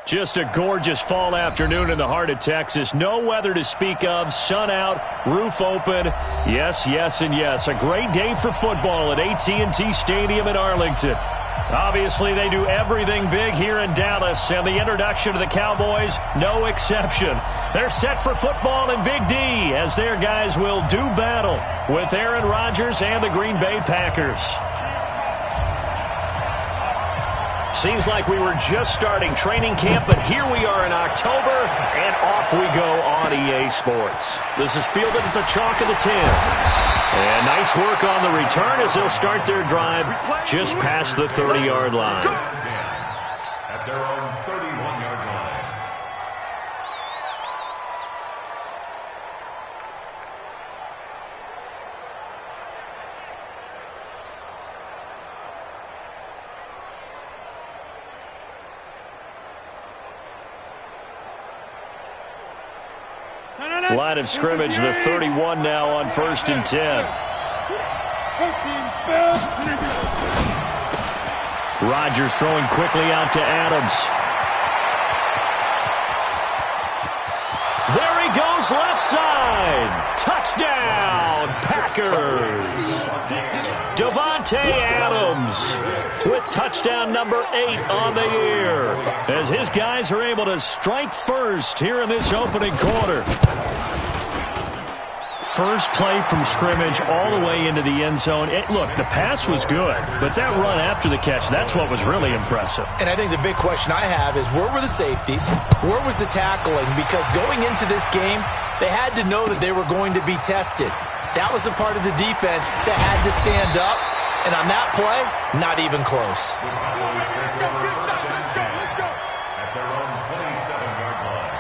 Just a gorgeous fall afternoon in the heart of Texas. No weather to speak of. Sun out, roof open. Yes, yes, and yes. A great day for football at AT&T Stadium in Arlington. Obviously, they do everything big here in Dallas, and the introduction to the Cowboys, no exception. They're set for football in Big D as their guys will do battle with Aaron Rodgers and the Green Bay Packers. Seems like we were just starting training camp, but here we are in October, and off we go on EA Sports. This is fielded at the chalk of the 10. And nice work on the return as they'll start their drive just past the 30-yard line. At their own 31-yard line. Line of scrimmage, the 31 now on 1st and 10. Rodgers throwing quickly out to Adams. There he goes, left side. Touchdown, Packers. Davante Adams with touchdown number 8 on the year as his guys are able to strike first here in this opening quarter. First play from scrimmage all the way into the end zone. Look, the pass was good, but that run after the catch, that's what was really impressive. And I think the big question I have is where were the safeties? Where was the tackling? Because going into this game, they had to know that they were going to be tested. That was a part of the defense that had to stand up. And on that play, not even close. At their own 27-yard line.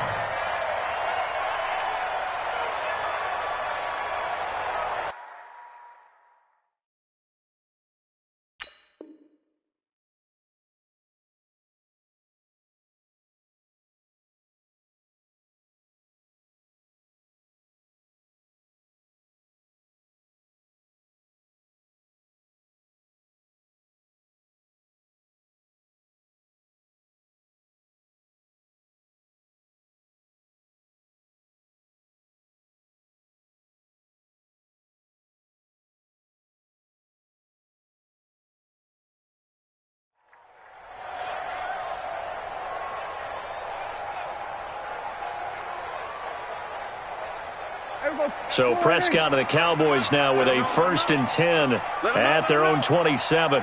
So Prescott and the Cowboys now with a 1st and 10 at their own 27.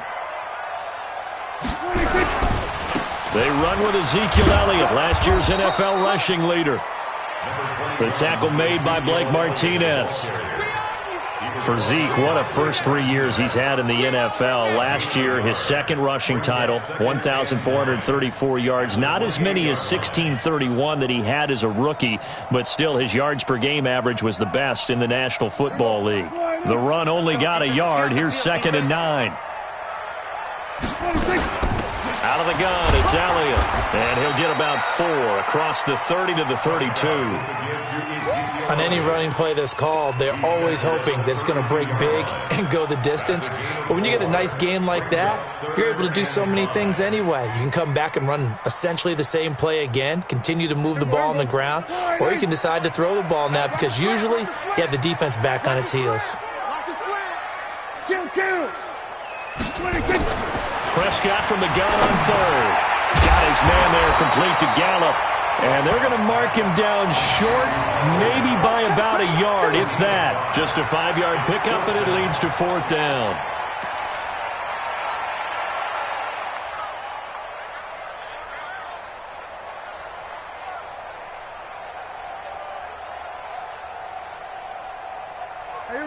They run with Ezekiel Elliott, last year's NFL rushing leader. The tackle made by Blake Martinez. For Zeke, what a first 3 years he's had in the NFL. Last year, his second rushing title, 1,434 yards. Not as many as 1,631 that he had as a rookie, but still his yards per game average was the best in the National Football League. The run only got a yard. Here's 2nd and 9. Out of the gun, it's Elliott. And he'll get about 4 across the 30 to the 32. On any running play that's called, they're always hoping that it's going to break big and go the distance. But when you get a nice game like that, you're able to do so many things anyway. You can come back and run essentially the same play again, continue to move the ball on the ground, or you can decide to throw the ball now because usually you have the defense back on its heels. Prescott from the gun on 3rd. Got his man there complete to Gallup. And they're going to mark him down short, maybe by about a yard, if that. Just a 5-yard pickup, and it leads to 4th down.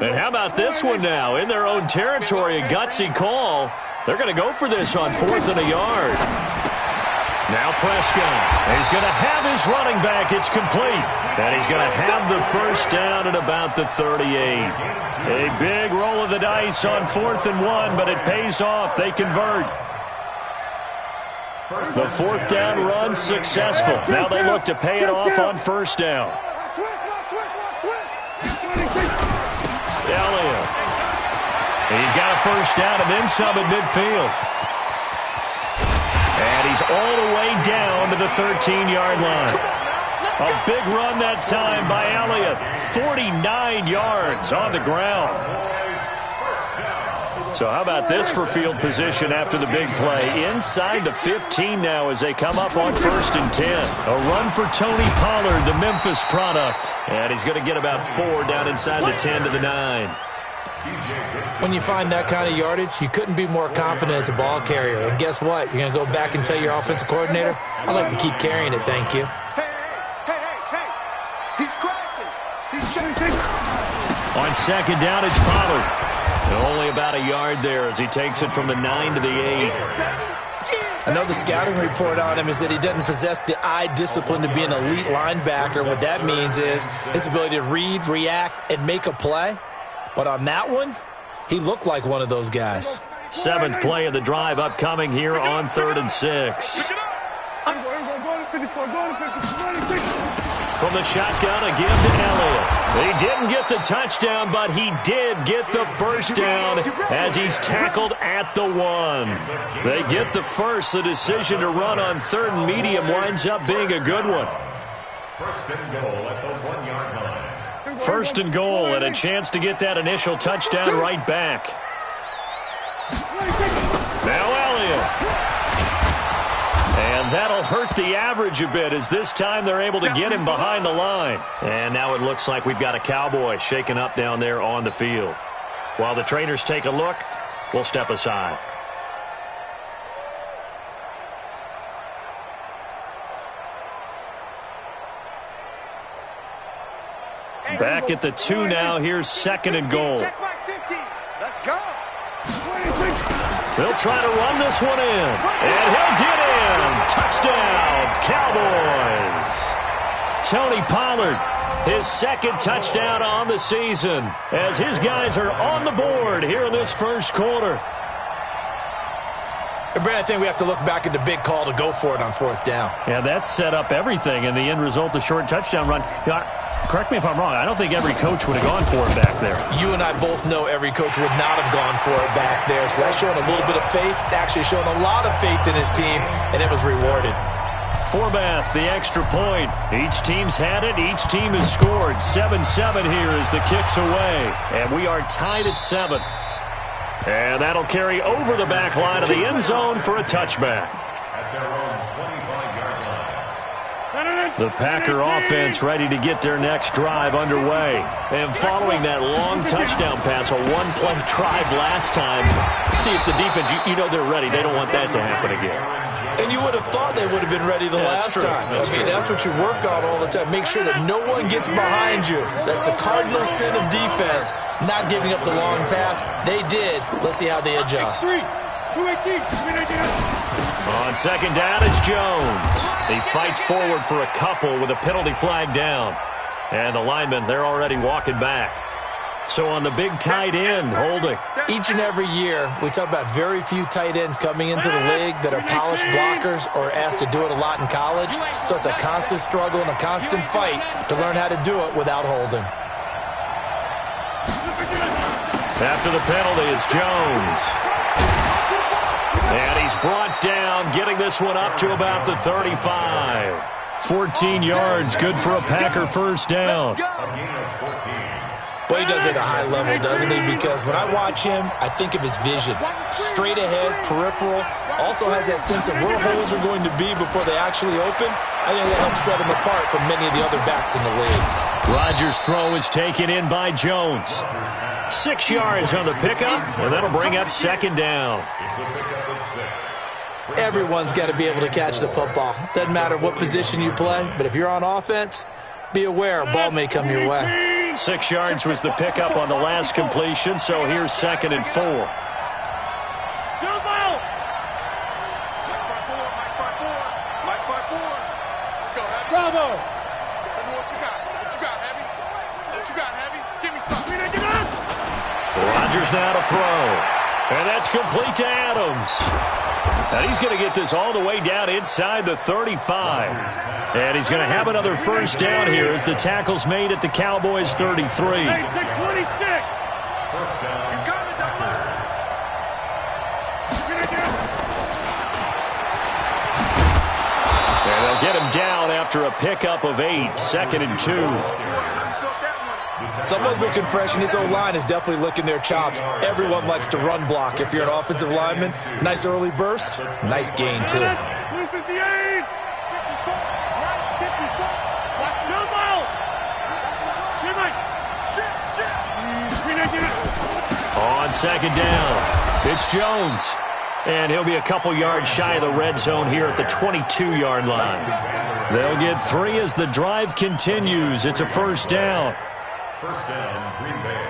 And how about this one now? In their own territory, a gutsy call. They're going to go for this on 4th and a yard. Now Prescott. He's going to have his running back. It's complete. And he's going to have the first down at about the 38. A big roll of the dice on 4th and 1, but it pays off. They convert. The 4th down run successful. Now they look to pay it off on 1st down. Elliott. He's got a first down and then some at midfield. And And he's all the way down to the 13-yard line. A big run that time by Elliott. 49 yards on the ground. So how about this for field position after the big play? Inside the 15 now as they come up on 1st and 10. A run for Tony Pollard, the Memphis product. And he's going to get about 4 down inside the 10 to the 9. When you find that kind of yardage, you couldn't be more confident as a ball carrier. And guess what? You're going to go back and tell your offensive coordinator, I'd like to keep carrying it, thank you. Hey. He's crashing. He's chasing. On 2nd down, it's Pollard. And only about a yard there as he takes it from the 9 to the 8. I know the scouting report on him is that he doesn't possess the eye discipline to be an elite linebacker. What that means is his ability to read, react, and make a play. But on that one, he looked like one of those guys. 7th play of the drive upcoming here on 3rd and 6. From the shotgun, a give to Elliott. He didn't get the touchdown, but he did get the first down as he's tackled at the 1. They get the first. The decision to run on 3rd and medium winds up being a good one. 1st and goal at the 1-yard line. 1st and goal and a chance to get that initial touchdown right back. Now Elliott. And that'll hurt the average a bit as this time they're able to get him behind the line. And now it looks like we've got a Cowboy shaken up down there on the field. While the trainers take a look, we'll step aside. Back at the 2 now. Here's 2nd and goal. Let's go. They'll try to run this one in. And he'll get in. Touchdown, Cowboys. Tony Pollard, his 2nd touchdown on the season as his guys are on the board here in this 1st quarter. And Brad, I think we have to look back at the big call to go for it on 4th down. Yeah, that set up everything, and the end result, the short touchdown run. You know, correct me if I'm wrong. I don't think every coach would have gone for it back there. You and I both know every coach would not have gone for it back there. So that's showing a little bit of faith, actually showing a lot of faith in his team, and it was rewarded. Forbath, the extra point. Each team's had it. Each team has scored. 7-7 here as the kick's away. And we are tied at 7. And that'll carry over the back line of the end zone for a touchback. At their own 25-yard line. The Packer offense ready to get their next drive underway. And following that long touchdown pass, a one-play drive last time, see if the defense, you know they're ready. They don't want that to happen again. And you would have thought they would have been ready the last time. That's what you work on all the time. Make sure that no one gets behind you. That's the cardinal sin of defense, not giving up the long pass. They did. Let's see how they adjust. On 2nd down, it's Jones. He fights forward for a couple with a penalty flag down. And the linemen, they're already walking back. So on the big tight end, holding. Each and every year, we talk about very few tight ends coming into the league that are polished blockers or asked to do it a lot in college. So it's a constant struggle and a constant fight to learn how to do it without holding. After the penalty, it's Jones. And he's brought down, getting this one up to about the 35. 14 yards, good for a Packer first down. But he does it at a high level, doesn't he? Because when I watch him, I think of his vision. Straight ahead, peripheral. Also has that sense of where holes are going to be before they actually open. I think that helps set him apart from many of the other backs in the league. Rodgers' throw is taken in by Jones. 6 yards on the pickup, and that'll bring up 2nd down. Everyone's got to be able to catch the football. Doesn't matter what position you play, but if you're on offense, be aware a ball may come your way. 6 yards was the pickup on the last completion, so here's 2nd and 4. Bravo! What you got, Heavy? What you got, Heavy? Give me something. Rodgers now to throw. And that's complete to Adams. And he's going to get this all the way down inside the 35. And he's going to have another first down here as the tackle's made at the Cowboys' 33. Hey, take 26. First down. He's got it, double. They'll get him down after a pickup of 8, 2nd and 2. Someone's looking fresh, and his O-line is definitely licking their chops. Everyone likes to run block. If you're an offensive lineman, nice early burst, nice gain, too. On 2nd down, it's Jones. And he'll be a couple yards shy of the red zone here at the 22-yard line. They'll get 3 as the drive continues. It's a 1st down. 1st down, Green Bay.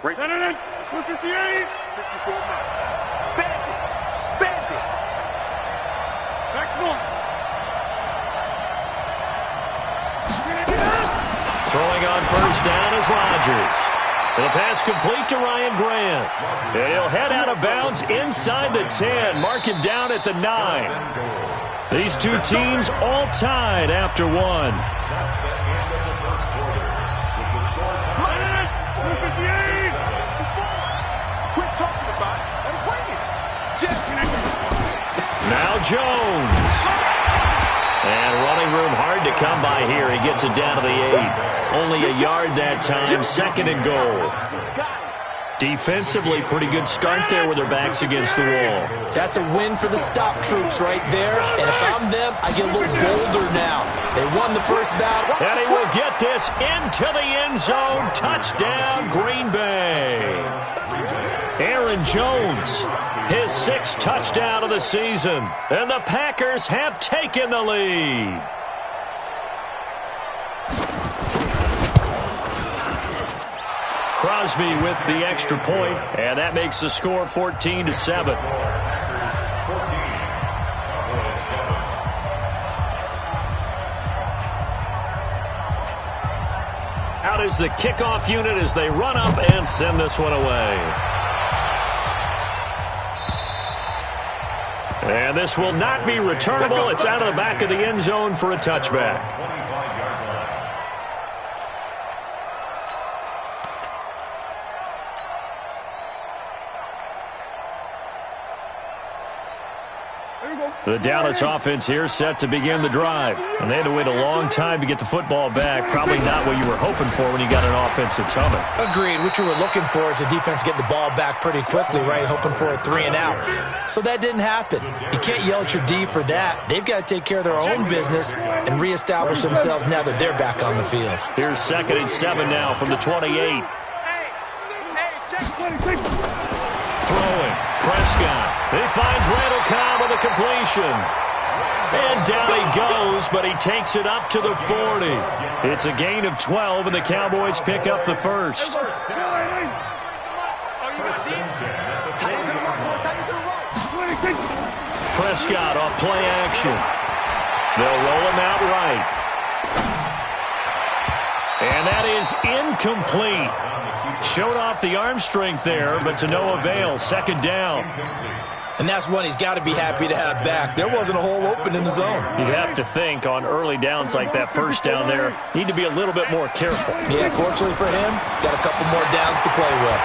Right. 258. 54 miles. Bandit. Bandit. Back north. Throwing on 1st down is Rodgers. The pass complete to Ryan Grant. And he'll head out of bounds inside the 10. Mark him down at the 9. These two teams all tied after 1. That's the end of the 1st quarter. With the score tied 258. Quit talking about it and bring it. Just Now Jones. And running room hard to come by here. He gets it down to the 8. Only a yard that time, 2nd and goal. Defensively, pretty good start there with their backs against the wall. That's a win for the stop troops right there. And if I'm them, I get a little bolder now. They won the first battle. And he will get this into the end zone. Touchdown, Green Bay. Aaron Jones, his 6th touchdown of the season. And the Packers have taken the lead. Crosby with the extra point, and that makes the score 14-7. Out is the kickoff unit as they run up and send this one away. And this will not be returnable. It's out of the back of the end zone for a touchback. The Dallas offense here set to begin the drive. And they had to wait a long time to get the football back. Probably not what you were hoping for when you got an offense that's humming. Agreed. What you were looking for is the defense get the ball back pretty quickly, right? Hoping for a 3 and out. So that didn't happen. You can't yell at your D for that. They've got to take care of their own business and reestablish themselves now that they're back on the field. Here's 2nd and 7 now from the 28. Throwing. Prescott. He finds Randall Cobb with a completion. And down he goes, but he takes it up to the 40. It's a gain of 12, and the Cowboys pick up the 1st. Prescott off play action. They'll roll him out right. And that is incomplete. Showed off the arm strength there, but to no avail. 2nd down. And that's one he's got to be happy to have back. There wasn't a hole open in the zone. You'd have to think on early downs like that 1st down there, need to be a little bit more careful. Yeah, fortunately for him, got a couple more downs to play with.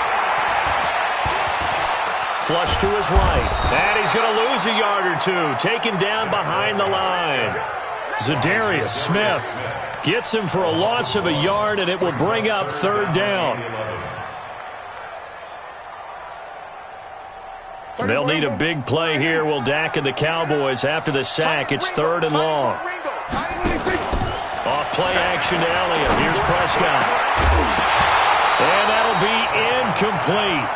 Flush to his right. And he's going to lose a yard or 2. Taken down behind the line. Zadarius Smith gets him for a loss of a yard, and it will bring up 3rd down. They'll need a big play here. Will Dak and the Cowboys after the sack. It's 3rd and long. Off play action to Elliott. Here's Prescott. And that'll be incomplete.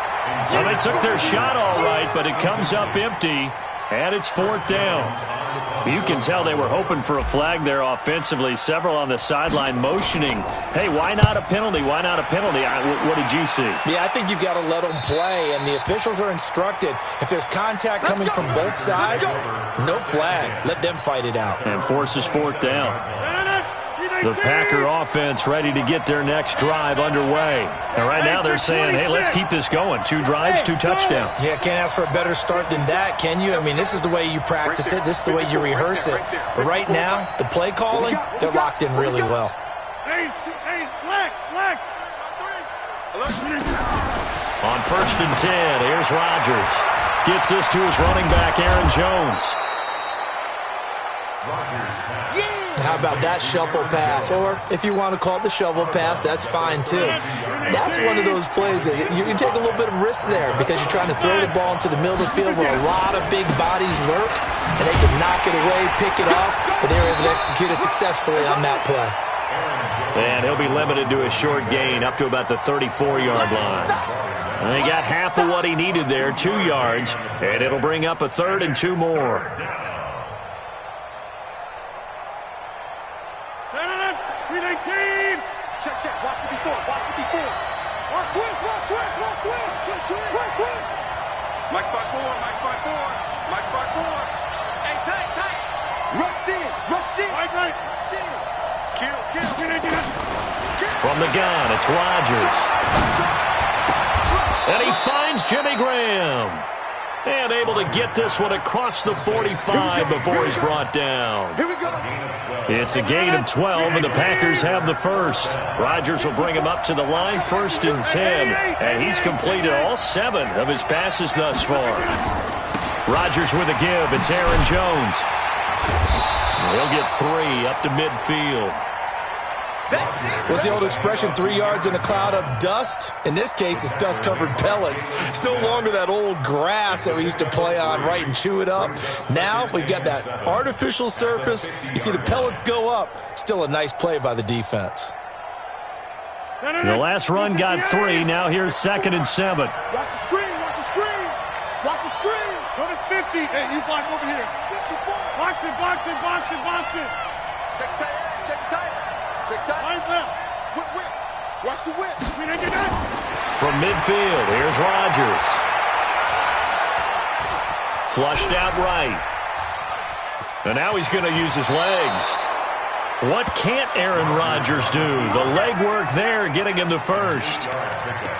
Well, they took their shot all right, but it comes up empty, and it's 4th down. You can tell they were hoping for a flag there offensively. Several on the sideline motioning, hey, why not a penalty? Why not a penalty? What did you see? Yeah, I think you've got to let them play, and the officials are instructed. If there's contact coming from both sides, no flag. Let them fight it out. And forces 4th down. The Packer offense ready to get their next drive underway. And right now they're saying, hey, let's keep this going. 2 drives, 2 touchdowns. Yeah, can't ask for a better start than that, can you? I mean, this is the way you practice it. This is the way you rehearse it. But right now, the play calling, they're locked in really well. On 1st and 10, here's Rodgers. Gets this to his running back, Aaron Jones. How about that shuffle pass? Or if you want to call it the shovel pass, that's fine too. That's one of those plays that you can take a little bit of risk there because you're trying to throw the ball into the middle of the field where a lot of big bodies lurk, and they can knock it away, pick it off, but they were able to execute it successfully on that play. And he'll be limited to a short gain up to about the 34-yard line. And he got half of what he needed there, 2 yards, and it'll bring up a 3rd and 2 more. Check. Watch the before. Watch twist. Mike spot 4. Hey, tight. Rush in. Right. Kill. From the gun, it's Rodgers. And he finds Jimmy Graham. And able to get this one across the 45 before he's brought down. Here we go. It's a gain of 12, and the Packers have the first. Rodgers will bring him up to the line, 1st and 10. And he's completed all 7 of his passes thus far. Rodgers with a give. It's Aaron Jones. He'll get 3 up to midfield. What's the old expression, 3 yards in a cloud of dust? In this case, it's dust-covered pellets. It's no longer that old grass that we used to play on, right, and chew it up. Now we've got that artificial surface. You see the pellets go up. Still a nice play by the defense. The last run got 3. Now here's 2nd and 7. Watch the screen. Go to 50. Hey, you block over here. Box it. Check tight. Line left. Whip. Watch the whip. From midfield, here's Rodgers. Flushed out right. And now he's going to use his legs. What can't Aaron Rodgers do? The leg work there, getting him the first.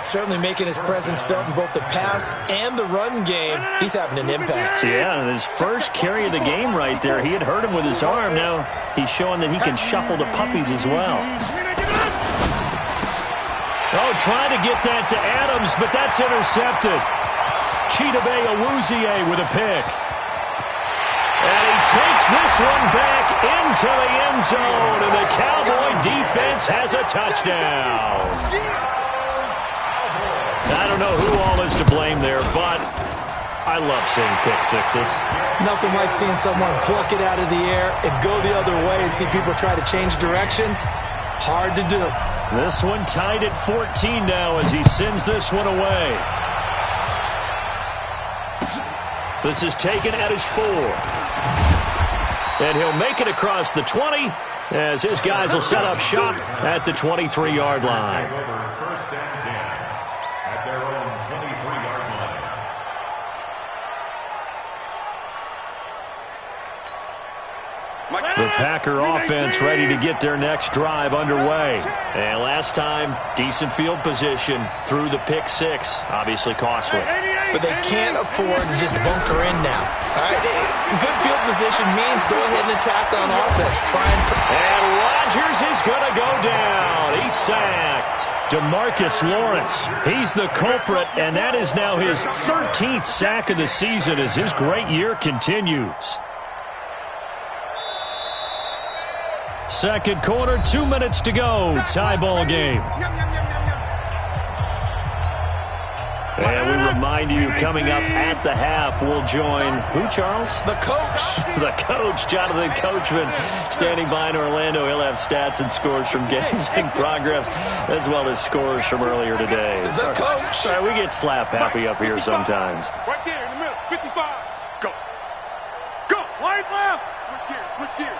Certainly making his presence felt in both the pass and the run game. He's having an impact. Yeah, and his first carry of the game right there, he had hurt him with his arm. Now he's showing that he can shuffle the puppies as well. Oh, trying to get that to Adams, but that's intercepted. Chidobe Awuzie with a pick. And he takes this one back into the end zone, and the Cowboy defense has a touchdown. I don't know who all is to blame there, but I love seeing pick sixes. Nothing like seeing someone pluck it out of the air and go the other way and see people try to change directions. Hard to do. This one tied at 14 now as he sends this one away. This is taken at his 4. And he'll make it across the 20 as his guys will set up shop at the 23-yard line. First and 10 at their own 23-yard line. The Packer offense ready to get their next drive underway. And last time, decent field position through the pick 6. Obviously costly. But they can't afford to just bunker in now. All right, good field position means go ahead and attack on offense. And Rodgers is going to go down. He's sacked. DeMarcus Lawrence, he's the culprit, and that is now his 13th sack of the season as his great year continues. Second quarter, 2 minutes to go. Tie ball game. And we remind you, coming up at the half, we'll join who, Charles? The coach. The coach, Jonathan Coachman, standing by in Orlando. He'll have stats and scores from games in progress, as well as scores from earlier today. The coach. All right, we get slap happy up here sometimes. Right there in the middle, 55. Go. Right left. Switch gears.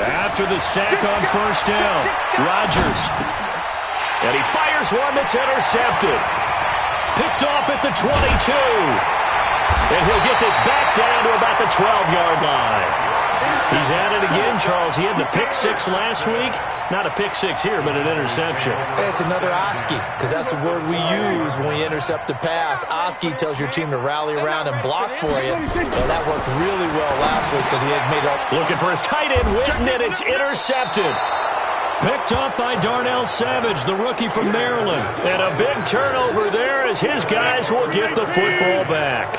After the sack on first down, Rodgers. And he fires one that's intercepted. Picked off at the 22. And he'll get this back down to about the 12-yard line. He's at it again, Charles. He had the pick 6 last week. Not a pick 6 here, but an interception. It's another Oski, because that's the word we use when we intercept a pass. Oski tells your team to rally around and block for you. Well, that worked really well last week because he had made up. Looking for his tight end, Witten, and it's intercepted. Picked up by Darnell Savage, the rookie from Maryland. And a big turnover there as his guys will get the football back.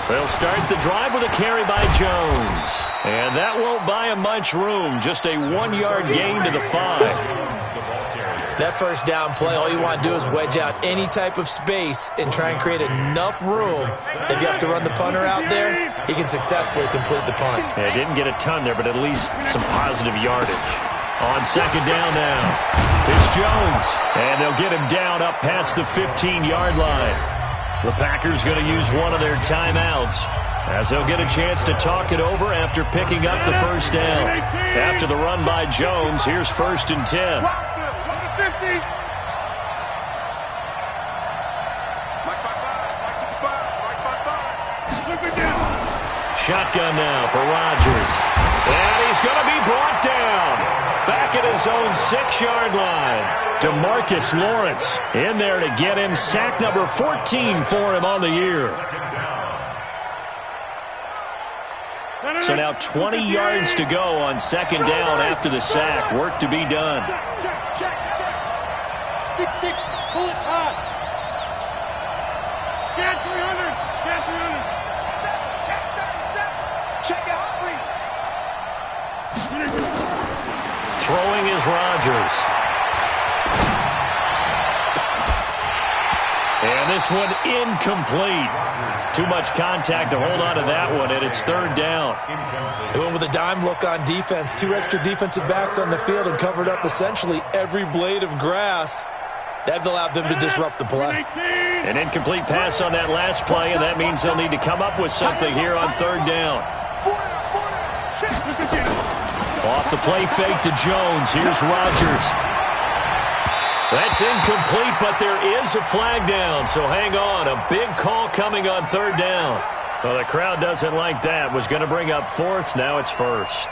They'll start the drive with a carry by Jones. And that won't buy him much room. Just a 1-yard gain to the 5. That first down play, all you want to do is wedge out any type of space and try and create enough room. If you have to run the punter out there, he can successfully complete the punt. Yeah, didn't get a ton there, but at least some positive yardage. On second down now, it's Jones. And they'll get him down up past the 15-yard line. The Packers going to use one of their timeouts as they'll get a chance to talk it over after picking up the first down. After the run by Jones, here's 1st and 10. Shotgun now for Rodgers. And he's going to be brought down. Back at his own 6-yard line. DeMarcus Lawrence in there to get him. Sack number 14 for him on the year. So now 20 yards to go on second down after the sack. Work to be done. Check. 6-6. Pull it hard. Scan 300. Scan 300. Check it hungry. Throwing is Rodgers. And this one incomplete. Too much contact to hold on to that one, and it's third down. They went with a dime look on defense. 2 extra defensive backs on the field and covered up essentially every blade of grass. That allowed them to disrupt the play. An incomplete pass on that last play, and that means they'll need to come up with something here on third down. Off the play fake to Jones. Here's Rodgers. That's incomplete, but there is a flag down, so hang on. A big call coming on third down. Well, the crowd doesn't like that. Was going to bring up fourth. Now it's first.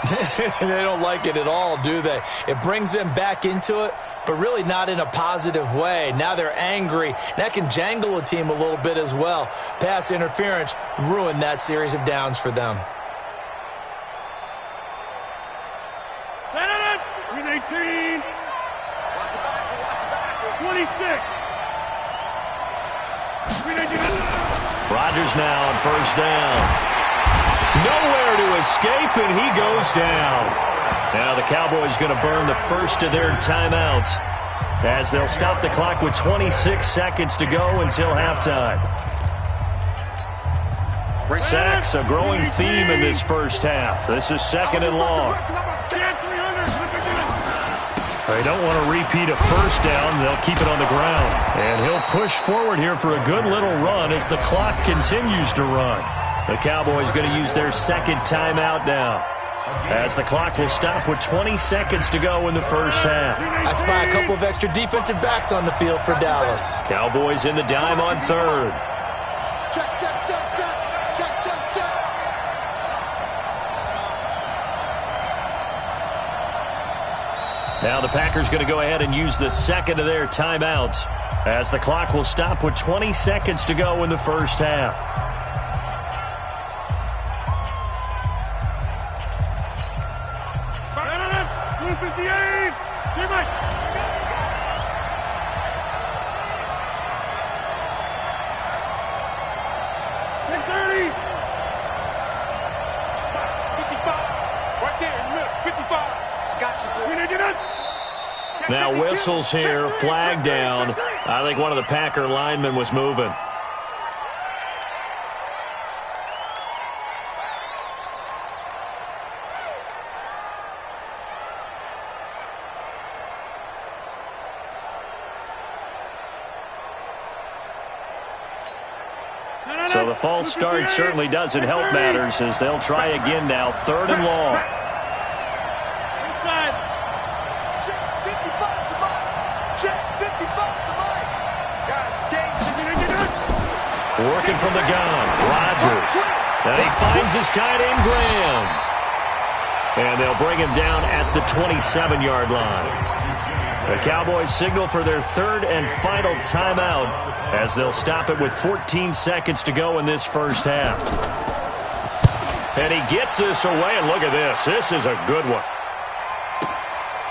They don't like it at all, do they? It brings them back into it, but really not in a positive way. Now they're angry. That can jangle a team a little bit as well. Pass interference ruined that series of downs for them. 18. 26. Rodgers now on first down. Nowhere to escape, and he goes down. Now the Cowboys going to burn the first of their timeouts as they'll stop the clock with 26 seconds to go until halftime. Sacks, a growing theme in this first half. This is second and long. They don't want to repeat a first down. They'll keep it on the ground. And he'll push forward here for a good little run as the clock continues to run. The Cowboys going to use their second timeout now, as the clock will stop with 20 seconds to go in the first half. I spy a couple of extra defensive backs on the field for Dallas. Cowboys in the dime on third. Check. Now the Packers going to go ahead and use the second of their timeouts, as the clock will stop with 20 seconds to go in the first half. Now whistles here, flag down. I think one of the Packer linemen was moving. So the false start certainly doesn't help matters, as they'll try again now, third and long. Working from the gun, Rodgers. And he finds his tight end, Graham. And they'll bring him down at the 27-yard line. The Cowboys signal for their third and final timeout, as they'll stop it with 14 seconds to go in this first half. And he gets this away, and look at this. This is a good one.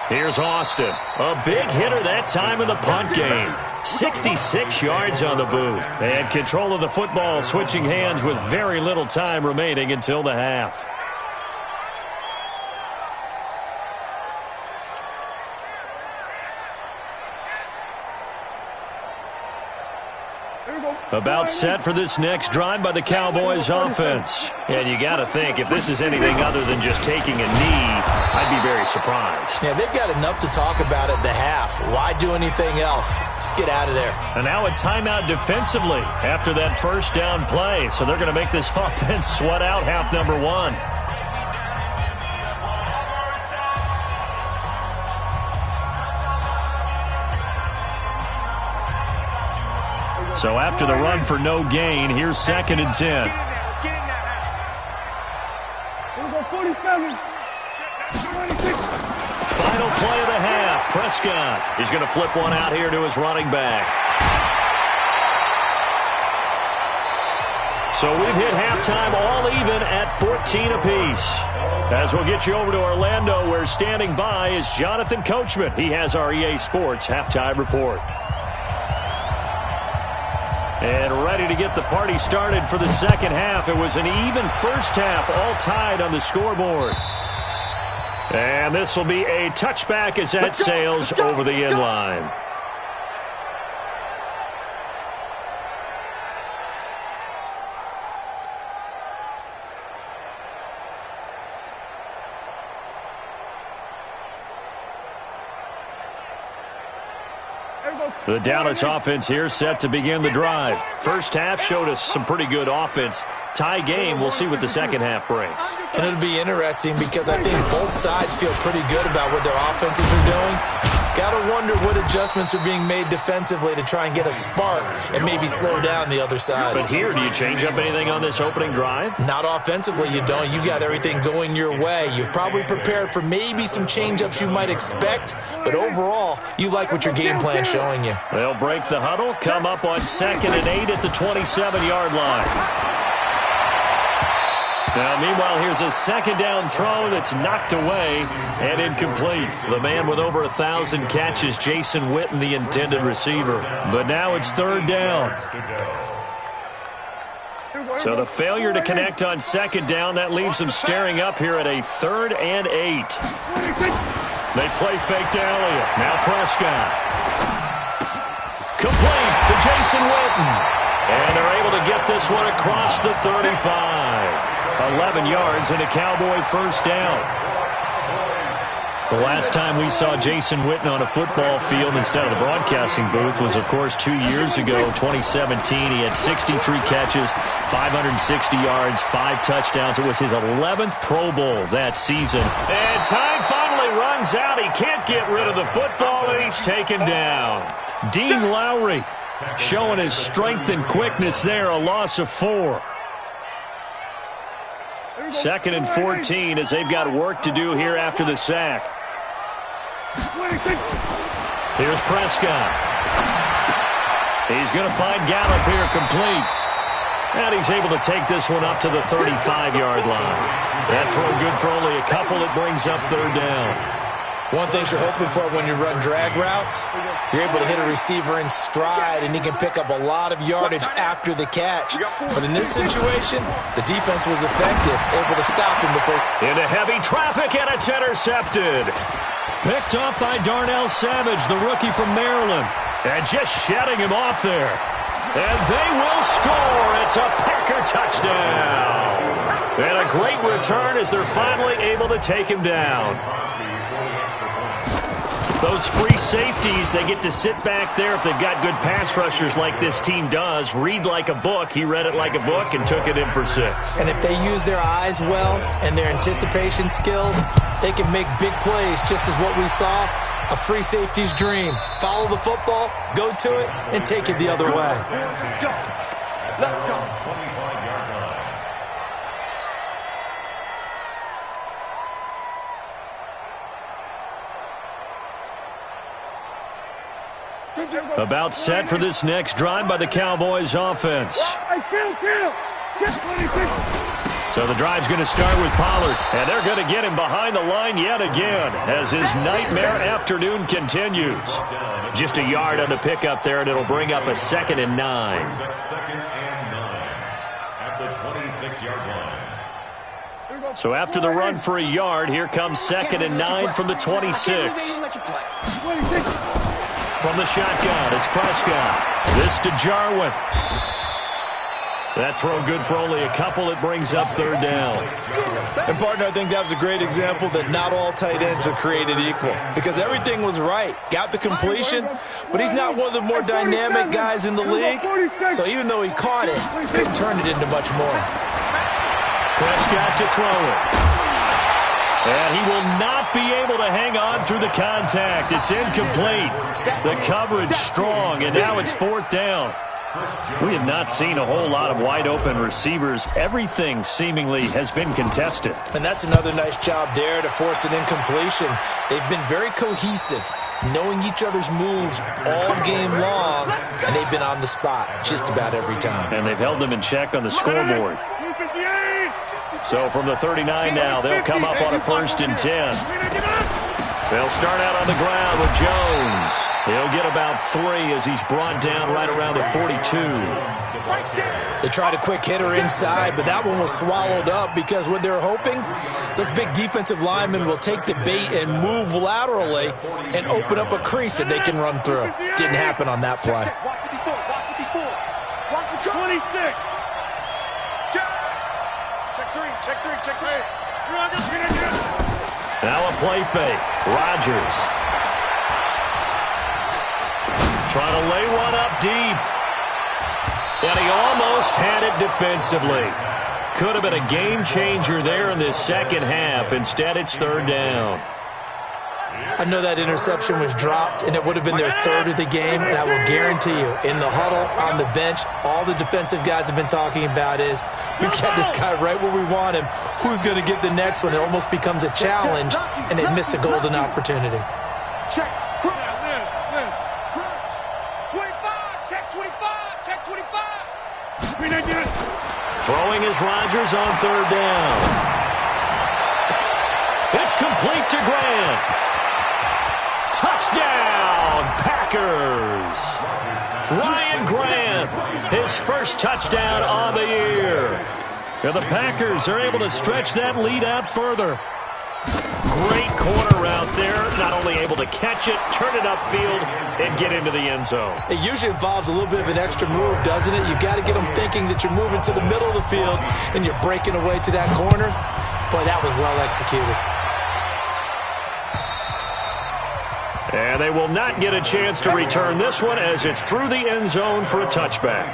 Here's Austin. A big hitter that time in the punt game. 66 yards on the boot. And control of the football switching hands with very little time remaining until the half. About set for this next drive by the Cowboys offense. And you got to think, if this is anything other than just taking a knee, I'd be very surprised. Yeah, they've got enough to talk about at the half. Why do anything else? Just get out of there. And now a timeout defensively after that first down play. So they're going to make this offense sweat out half number one. So after the run for no gain, here's 2nd and 10. Here we go, 47. 26. Final play of the half. Prescott is going to flip one out here to his running back. So we've hit halftime all even at 14 apiece. As we'll get you over to Orlando, where standing by is Jonathan Coachman. He has our EA Sports halftime report. And ready to get the party started for the second half. It was an even first half, all tied on the scoreboard. And this will be a touchback as that sails over the end line. The Dallas offense here set to begin the drive. First half showed us some pretty good offense. Tie game, we'll see what the second half brings. And it'll be interesting because I think both sides feel pretty good about what their offenses are doing. Got to wonder what adjustments are being made defensively to try and get a spark and maybe slow down the other side. But here, do you change up anything on this opening drive? Not offensively, you don't. You got everything going your way. You've probably prepared for maybe some change-ups you might expect, but overall, you like what your game plan's showing you. They'll break the huddle, come up on 2nd and 8 at the 27-yard line. Now, meanwhile, here's a second down throw that's knocked away and incomplete. The man with over 1,000 catches, Jason Witten, the intended receiver. But now it's 3rd down. So the failure to connect on 2nd down, that leaves them staring up here at a 3rd and 8. They play fake to Elliott. Now Prescott. Complete to Jason Witten. And they're able to get this one across the 35. 11 yards and a Cowboy first down. The last time we saw Jason Witten on a football field instead of the broadcasting booth was, of course, 2 years ago, 2017. He had 63 catches, 560 yards, 5 touchdowns. It was his 11th Pro Bowl that season. And time finally runs out. He can't get rid of the football, and he's taken down. Dean Lowry showing his strength and quickness there, a loss of 4. 2nd and 14 as they've got work to do here after the sack. Here's Prescott. He's going to find Gallup here complete. And he's able to take this one up to the 35-yard line. That throw good for only a couple. It brings up 3rd down. One thing you're hoping for when you run drag routes, you're able to hit a receiver in stride, and he can pick up a lot of yardage after the catch. But in this situation, the defense was effective, able to stop him before. Into heavy traffic, and it's intercepted. Picked up by Darnell Savage, the rookie from Maryland. And just shutting him off there. And they will score. It's a Packer touchdown. And a great return as they're finally able to take him down. Those free safeties, they get to sit back there if they've got good pass rushers like this team does. Read like a book. He read it like a book and took it in for 6. And if they use their eyes well and their anticipation skills, they can make big plays, just as what we saw, a free safety's dream. Follow the football, go to it, and take it the other way. Let's go. Let's go. About set for this next drive by the Cowboys offense. Hey, kill. Get 26. So the drive's going to start with Pollard, and they're going to get him behind the line yet again as his nightmare afternoon continues. Just a yard on the pickup there, and it'll bring up a 2nd and 9. Second and 9 at the 26-yard line. So after the run for a yard, here comes 2nd and 9 from the 26. From the shotgun, it's Prescott. This to Jarwin. That throw good for only a couple. It brings up 3rd down. And, partner, I think that was a great example that not all tight ends are created equal because everything was right. Got the completion, but he's not one of the more dynamic guys in the league. So even though he caught it, couldn't turn it into much more. Prescott to throw it. And he will not be able to hang on through the contact. It's incomplete. The coverage strong, and now it's 4th down. We have not seen a whole lot of wide-open receivers. Everything seemingly has been contested. And that's another nice job there to force an incompletion. They've been very cohesive, knowing each other's moves all game long, and they've been on the spot just about every time. And they've held them in check on the scoreboard. So from the 39 now, they'll come up on a 1st and 10. They'll start out on the ground with Jones. He'll get about 3 as he's brought down right around the 42. They tried a quick hitter inside, but that one was swallowed up because what they're hoping, those big defensive linemen will take the bait and move laterally and open up a crease that they can run through. Didn't happen on that play. Watch the 26. Check 3. Now a play fake. Rodgers. Trying to lay one up deep. And he almost had it defensively. Could have been a game changer there in this second half. Instead, it's 3rd down. I know that interception was dropped, and it would have been their 3rd of the game, and I will guarantee you, in the huddle, on the bench, all the defensive guys have been talking about is, we've got this guy right where we want him. Who's going to get the next one? It almost becomes a challenge, and they missed a golden opportunity. Check 25. Throwing is Rodgers on 3rd down. It's complete to Grant. Touchdown, Packers. Ryan Grant, his first touchdown on the year. And the Packers are able to stretch that lead out further. Great corner route there. Not only able to catch it, turn it upfield, and get into the end zone. It usually involves a little bit of an extra move, doesn't it? You've got to get them thinking that you're moving to the middle of the field and you're breaking away to that corner. Boy, that was well executed. And they will not get a chance to return this one as it's through the end zone for a touchback.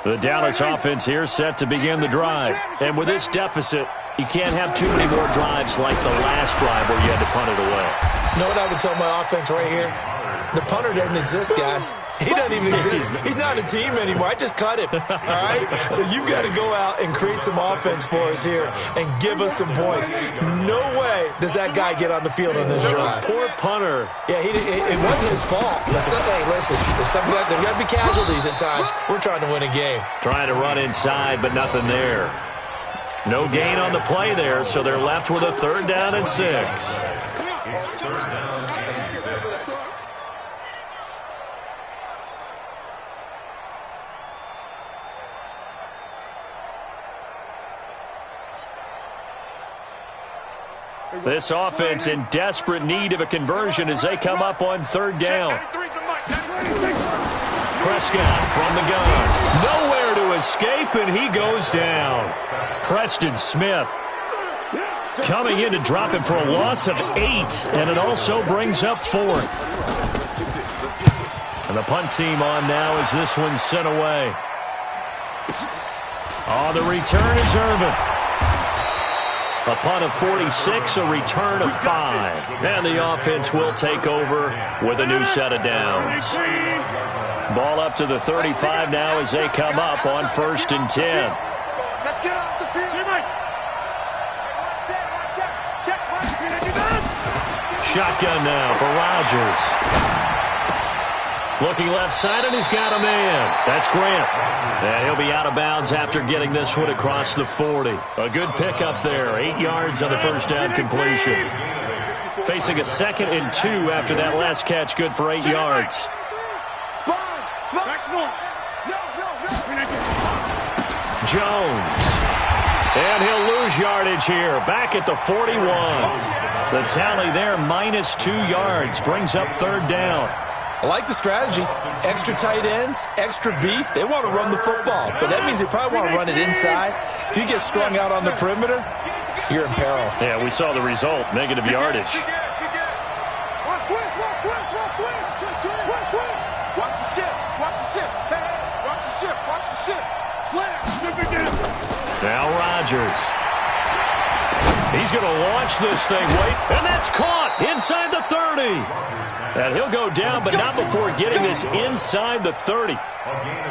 The Dallas offense here set to begin the drive. And with this deficit, you can't have too many more drives like the last drive where you had to punt it away. You know what I would tell my offense right here? The punter doesn't exist, guys. He doesn't even exist. He's not a team anymore. I just cut him, all right? So you've got to go out and create some offense for us here and give us some points. No way does that guy get on the field on this drive. Poor punter. Yeah, it wasn't his fault. Hey, listen, there's got to be casualties at times. We're trying to win a game. Trying to run inside, but nothing there. No gain on the play there, so they're left with a 3rd down and 6. This offense in desperate need of a conversion as they come up on 3rd down. Prescott from the gun. Nowhere to escape, and he goes down. Preston Smith coming in to drop him for a loss of 8, and it also brings up 4th. And the punt team on now as this one's sent away. Oh, the return is Irvin. A punt of 46, a return of 5. And the offense will take over with a new set of downs. Ball up to the 35 now as they come up on 1st and 10. Let's get off the field. Shotgun now for Rodgers. Looking left side, and he's got a man. That's Grant. And he'll be out of bounds after getting this one across the 40. A good pickup there. 8 yards on the first down completion. Facing a 2nd and 2 after that last catch. Good for 8 yards. Jones. And he'll lose yardage here. Back at the 41. The tally there, -2 yards. Brings up 3rd down. I like the strategy. Extra tight ends, extra beef. They want to run the football, but that means they probably want to run it inside. If you get strung out on the perimeter, you're in peril. Yeah, we saw the result, negative yardage. Watch the ship. Watch the ship. Hey, watch the ship. Watch the ship. Slam. Slip it down. Now Rodgers. He's going to launch this thing. Wait, and that's caught inside the 30. And he'll go down, but not before getting this inside the 30.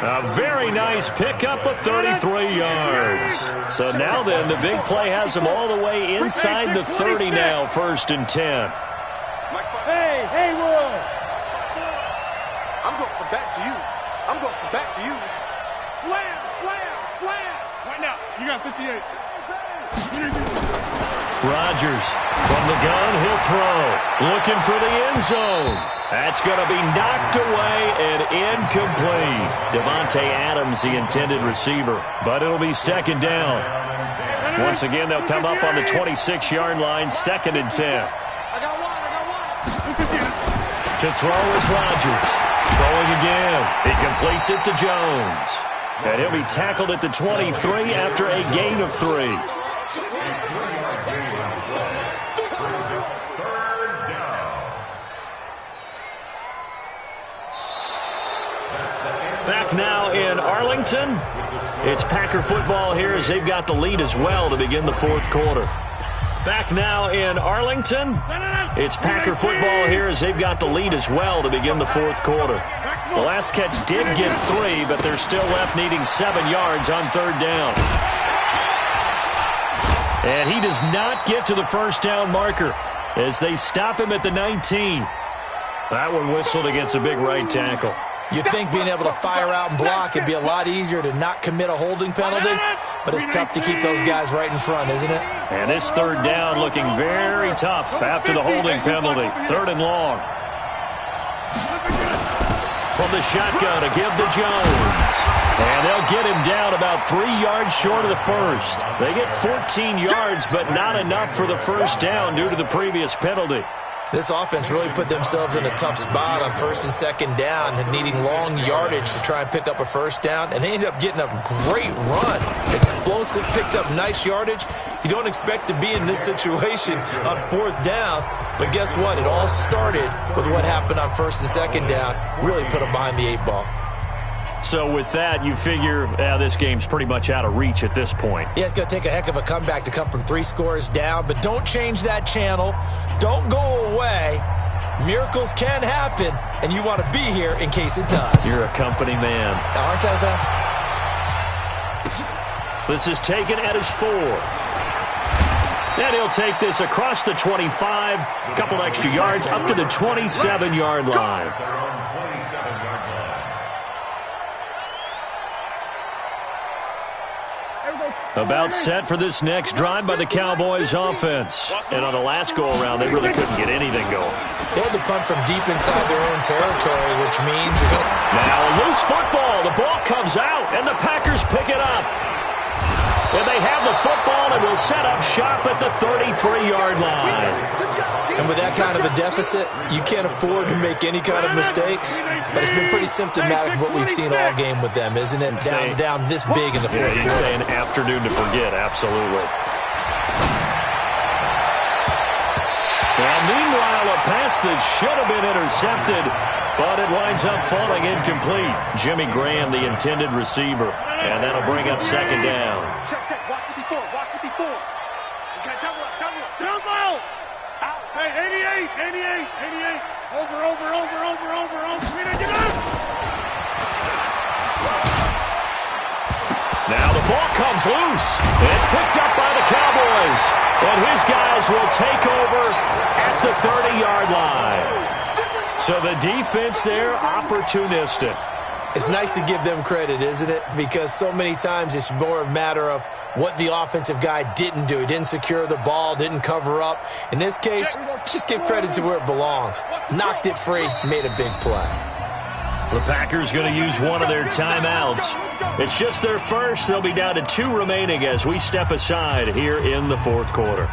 A very nice pickup of 33 yards. So now then, the big play has him all the way inside the 30 now, 1st and 10. Hey, Haywood. I'm going from back to you. I'm going from back to you. Slam, slam, slam. Right now, you got 58. Rodgers from the gun, he'll throw. Looking for the end zone. That's going to be knocked away and incomplete. Devontae Adams, the intended receiver. But it'll be 2nd down. Once again, they'll come up on the 26-yard line, 2nd and 10. I got one. To throw is Rodgers. Throwing again. He completes it to Jones. And he'll be tackled at the 23 after a gain of 3. Back now in Arlington. It's Packer football here as they've got the lead as well to begin the 4th quarter. Back now in Arlington. It's Packer football here as they've got the lead as well to begin the 4th quarter. The last catch did get 3, but they're still left needing 7 yards on 3rd down. And he does not get to the 1st down marker as they stop him at the 19. That one whistled against a big right tackle. You'd think being able to fire out and block it'd be a lot easier to not commit a holding penalty, but it's tough to keep those guys right in front, isn't it? And this 3rd down looking very tough after the holding penalty. 3rd and long. From the shotgun to give to Jones. And they'll get him down about 3 yards short of the 1st. They get 14 yards, but not enough for the 1st down due to the previous penalty. This offense really put themselves in a tough spot on 1st and 2nd down and needing long yardage to try and pick up a 1st down, and they ended up getting a great run. Explosive, picked up nice yardage. You don't expect to be in this situation on 4th down, but guess what? It all started with what happened on 1st and 2nd down. Really put them behind the 8 ball. So with that, you figure this game's pretty much out of reach at this point. Yeah, it's going to take a heck of a comeback to come from 3 scores down, but don't change that channel. Don't go away. Miracles can happen, and you want to be here in case it does. You're a company man. Aren't I, though? This is taken at his 4. And he'll take this across the 25, a couple extra yards, up to the 27-yard line. About set for this next drive by the Cowboys offense. And on the last go-around, they really couldn't get anything going. They had to punt from deep inside their own territory, which means you're going to... Now a loose football. The ball comes out, and the Packers pick it up. And they have the football and will set up shop at the 33-yard line. And with that kind of a deficit, you can't afford to make any kind of mistakes. But it's been pretty symptomatic of what we've seen all game with them, isn't it? Down this big in the 4th quarter. You'd say an afternoon to forget, absolutely. Well, meanwhile, a pass that should have been intercepted, but it winds up falling incomplete. Jimmy Graham, the intended receiver, and that'll bring up 2nd down. Check. Watch 54. Watch 54. Okay, double up. Jump out. Hey, 88. Over. Now the ball comes loose. It's picked up by the Cowboys. And his guys will take over at the 30-yard line. So the defense there, opportunistic. It's nice to give them credit, isn't it? Because so many times it's more a matter of what the offensive guy didn't do. He didn't secure the ball, didn't cover up. In this case, just give credit to where it belongs. Knocked it free, made a big play. The Packers going to use one of their timeouts. It's just their first. They'll be down to 2 remaining as we step aside here in the fourth quarter.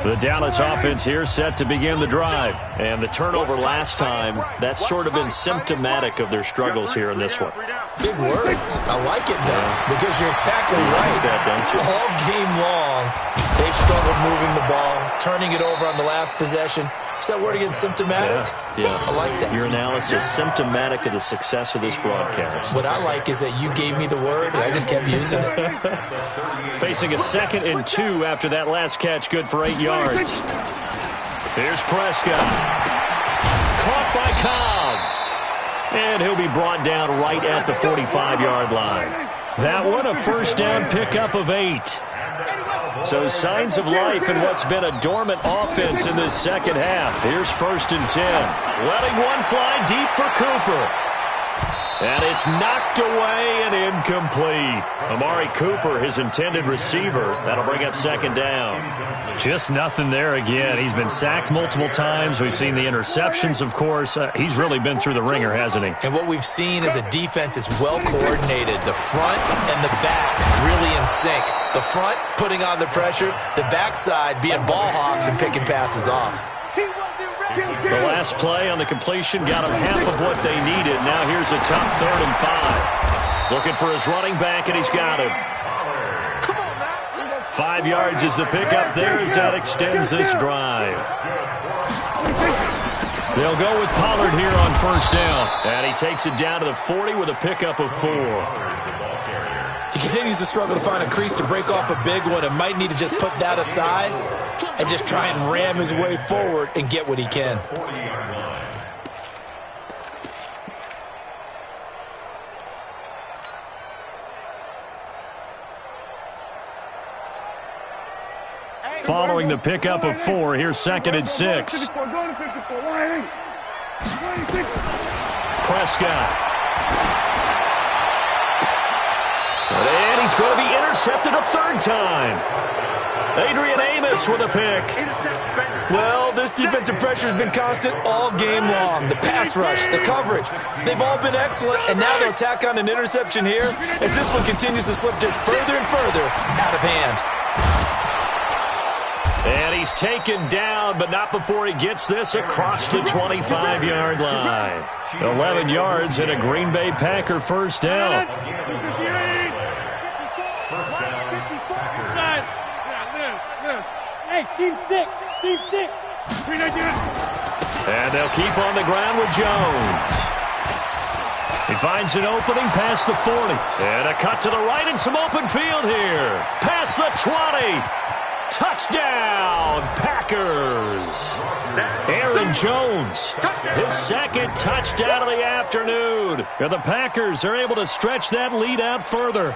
The Dallas offense here set to begin the drive. And the turnover last time, that's sort of been symptomatic of their struggles here in this one. Big word. I like it, though, because you're exactly right. That, don't you? All game long, they've struggled moving the ball, turning it over on the last possession. Is that word again, symptomatic? Yeah. I like that. Your analysis, symptomatic of the success of this broadcast. What I like is that you gave me the word, and I just kept using it. Facing a 2nd and 2 after that last catch, good for 8 yards. Here's Prescott. Caught by Cobb. And he'll be brought down right at the 45-yard line. That one, a first down pickup of 8. So signs of life in what's been a dormant offense in this second half. Here's 1st and 10. Letting one fly deep for Cooper. And it's knocked away and incomplete. Amari Cooper, his intended receiver. That'll bring up 2nd down. Just nothing there again. He's been sacked multiple times. We've seen the interceptions, of course. He's really been through the ringer, hasn't he? And what we've seen is a defense that's well coordinated. The front and the back really in sync. The front putting on the pressure. The backside being ball hogs and picking passes off. The last play on the completion got him half of what they needed. Now here's a tough 3rd and 5. Looking for his running back, and he's got him. 5 yards is the pickup there as that extends this drive. They'll go with Pollard here on 1st down. And he takes it down to the 40 with a pickup of 4. He continues to struggle to find a crease to break off a big one and might need to just put that aside and just try and ram his way forward and get what he can. Following the pickup of 4, here's 2nd and 6. Prescott. And he's going to be intercepted a 3rd time. Adrian Amos with a pick. Well, this defensive pressure has been constant all game long. The pass rush, the coverage, they've all been excellent, and now they'll tack on an interception here as this one continues to slip just further and further out of hand. And he's taken down, but not before he gets this across the 25-yard line. 11 yards and a Green Bay Packer 1st down. Hey, team 6. And they'll keep on the ground with Jones. He finds an opening past the 40. And a cut to the right and some open field here. Past the 20. Touchdown, Packers. Aaron Jones, his 2nd touchdown of the afternoon. And the Packers are able to stretch that lead out further.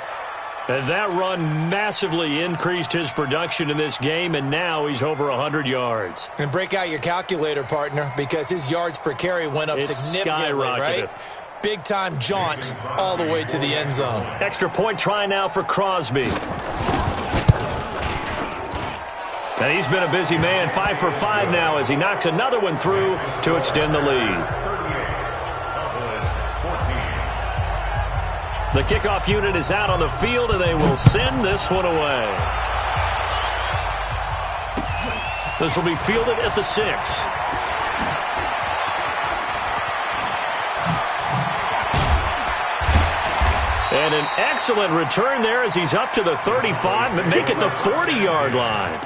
And that run massively increased his production in this game, and now he's over 100 yards. And break out your calculator, partner, because his yards per carry went up significantly, right? Big-time jaunt all the way to the end zone. Extra point try now for Crosby. And he's been a busy man, 5 for 5 now as he knocks another one through to extend the lead. The kickoff unit is out on the field, and they will send this one away. This will be fielded at the 6. And an excellent return there as he's up to the 35, but make it the 40-yard line.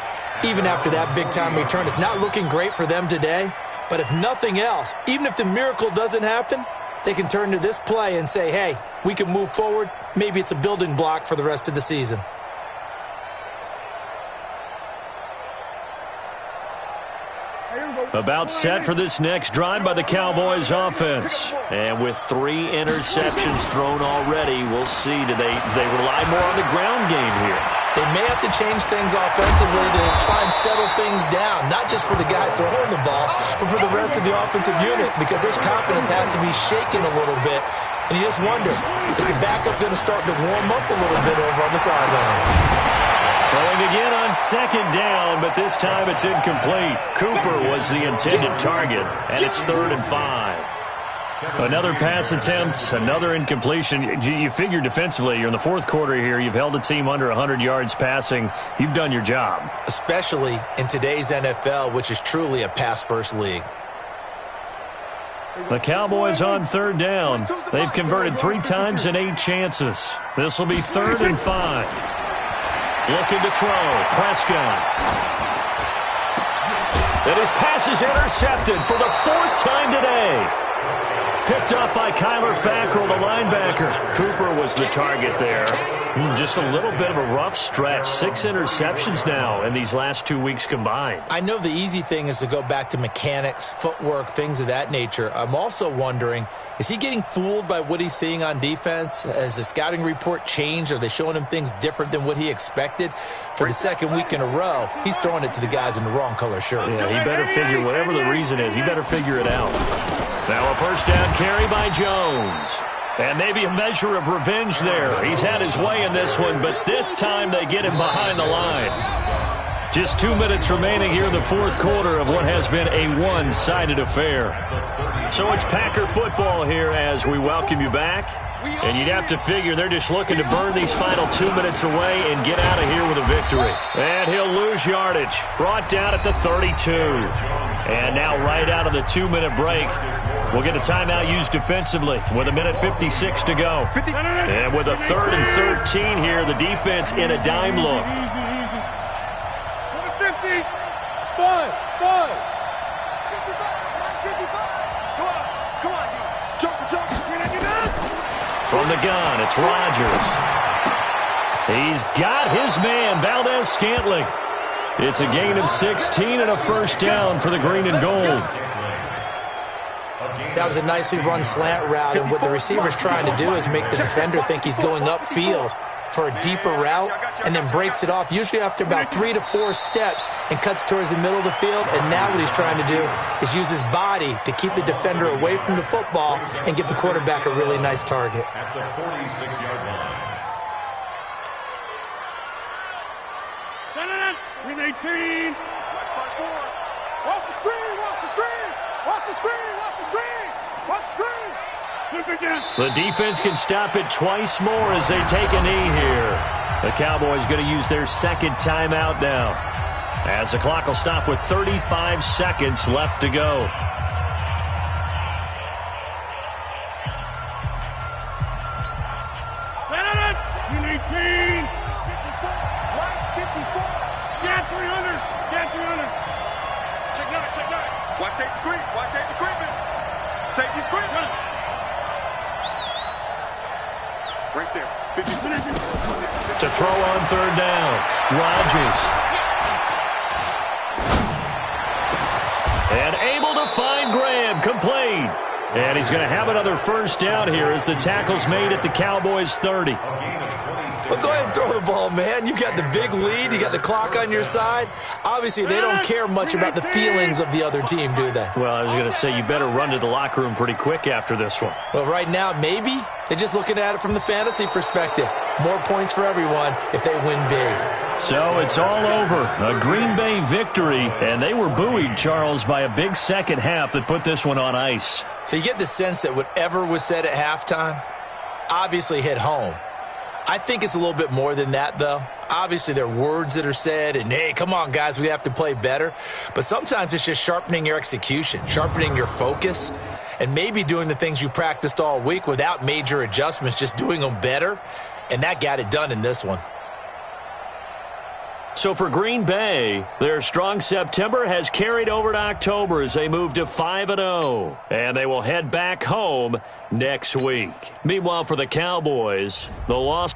Even after that big-time return, it's not looking great for them today. But if nothing else, even if the miracle doesn't happen, they can turn to this play and say, hey, we can move forward. Maybe it's a building block for the rest of the season. About set for this next drive by the Cowboys offense. And with 3 interceptions thrown already, we'll see. Do they rely more on the ground game here? They may have to change things offensively to try and settle things down, not just for the guy throwing the ball, but for the rest of the offensive unit, because their confidence has to be shaken a little bit. And you just wonder, is the backup going to start to warm up a little bit over on the sideline? Throwing again on second down, but this time it's incomplete. Cooper was the intended target, and it's 3rd and 5. Another pass attempt, another incompletion. You figure defensively, you're in the fourth quarter here. You've held a team under 100 yards passing. You've done your job. Especially in today's NFL, which is truly a pass-first league. The Cowboys on 3rd down. They've converted 3 times in 8 chances. This will be 3rd and 5. Looking to throw. Prescott. And his pass is intercepted for the 4th time today. Picked up by Kyler Fackrell, the linebacker. Cooper was the target there. Just a little bit of a rough stretch. 6 interceptions now in these last 2 weeks combined. I know the easy thing is to go back to mechanics, footwork, things of that nature. I'm also wondering, is he getting fooled by what he's seeing on defense? Has the scouting report changed? Are they showing him things different than what he expected? For the 2nd week in a row, he's throwing it to the guys in the wrong color shirts. Yeah, he better figure, whatever the reason is, he better figure it out. Now a 1st down carry by Jones. And maybe a measure of revenge there. He's had his way in this one, but this time they get him behind the line. Just 2 minutes remaining here in the 4th quarter of what has been a one-sided affair. So it's Packer football here as we welcome you back. And you'd have to figure they're just looking to burn these final 2 minutes away and get out of here with a victory. And he'll lose yardage. Brought down at the 32. And now right out of the 2-minute break, we'll get a timeout used defensively with 1:56 to go. And with a 3rd and 13 here, the defense in a dime look. 50. 5. Come on, D. Jump. From the gun, it's Rodgers. He's got his man, Valdez-Scantling. It's a gain of 16 and a 1st down for the green and gold. That was a nicely run slant route, and what the receiver's trying to do is make the defender think he's going upfield for a deeper route and then breaks it off, usually after about 3 to 4 steps, and cuts towards the middle of the field. And now what he's trying to do is use his body to keep the defender away from the football and give the quarterback a really nice target. At the 46-yard line. Win 18. Watch the screen. Flip again. The defense can stop it twice more as they take a knee here. The Cowboys going to use their 2nd timeout now, as the clock will stop with 35 seconds left to go. Win 18. Get 300. Check that. Watch safety creeping. Safety's creeping. Right there. 50. To throw on 3rd down, Rodgers. And able to find Graham, complete. And he's going to have another 1st down here as the tackle's made at the Cowboys' 30. Well, go ahead and throw the ball, man. You got the big lead. You got the clock on your side. Obviously, they don't care much about the feelings of the other team, do they? Well, I was going to say, you better run to the locker room pretty quick after this one. Well, right now, maybe they're just looking at it from the fantasy perspective. More points for everyone if they win big. So it's all over. A Green Bay victory, and they were buoyed, Charles, by a big 2nd half that put this one on ice. So you get the sense that whatever was said at halftime obviously hit home. I think it's a little bit more than that, though. Obviously, there are words that are said, and, hey, come on, guys, we have to play better. But sometimes it's just sharpening your execution, sharpening your focus, and maybe doing the things you practiced all week without major adjustments, just doing them better. And that got it done in this one. So for Green Bay, their strong September has carried over to October as they move to 5-0. And they will head back home next week. Meanwhile, for the Cowboys, the loss